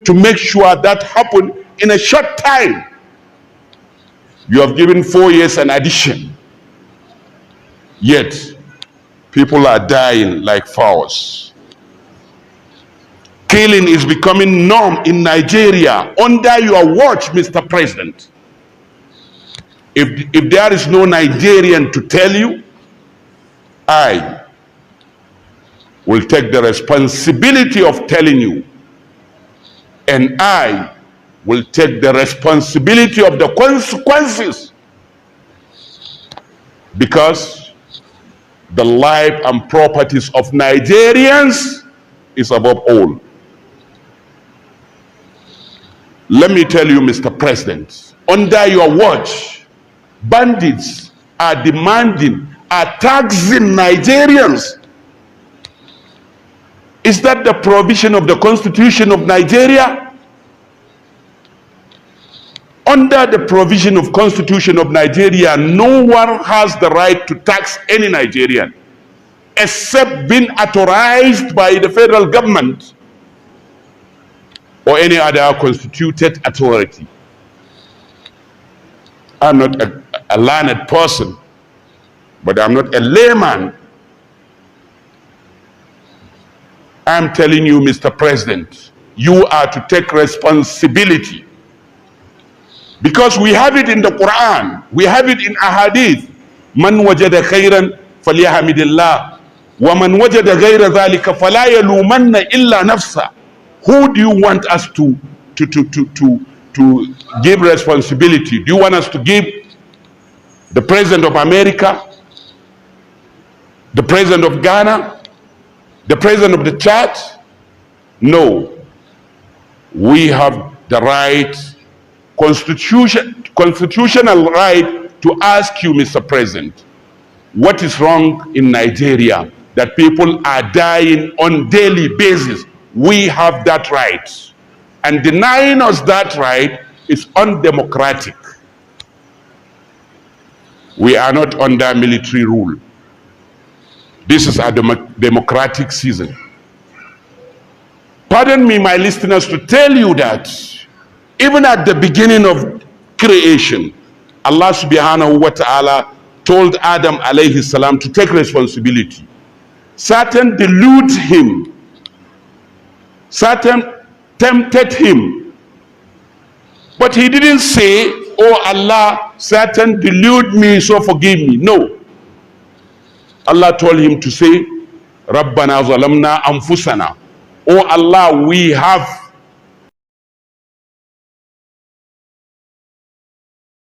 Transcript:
to make sure that happen in a short time. You have given 4 years an addition, yet people are dying like fowls. Killing is becoming norm in Nigeria under your watch, Mr. President. If there is no Nigerian to tell you, I will take the responsibility of telling you, and I will take the responsibility of the consequences, because the life and properties of Nigerians is above all. Let me tell you, Mr. President, under your watch, bandits are demanding, are taxing Nigerians. Is that the provision of the Constitution of Nigeria? Under the provision of Constitution of Nigeria, no one has the right to tax any Nigerian except being authorized by the federal government or any other constituted authority. I'm not a learned person, but I'm not a layman. I'm telling you, Mr. President, you are to take responsibility, because we have it in the Quran, we have it in Ahadith. Man wajada khayran falyahmidillah wa man wajada ghayra dhalika fala yalumanna illa nafsa. Who do you want us to give responsibility? Do you want us to give the President of America, the President of Ghana, the President of the Church? No. We have the right, constitutional right to ask you, Mr. President, what is wrong in Nigeria that people are dying on daily basis? We have that right, and denying us that right is undemocratic. We are not under military rule. This is a democratic season. Pardon me, my listeners, to tell you that even at the beginning of creation, Allah subhanahu wa ta'ala told Adam alayhi salam to take responsibility. Satan deluded him. Satan tempted him. But he didn't say, oh Allah, Satan deluded me, so forgive me. No. Allah told him to say, Rabbana zalamna anfusana. Oh Allah, we have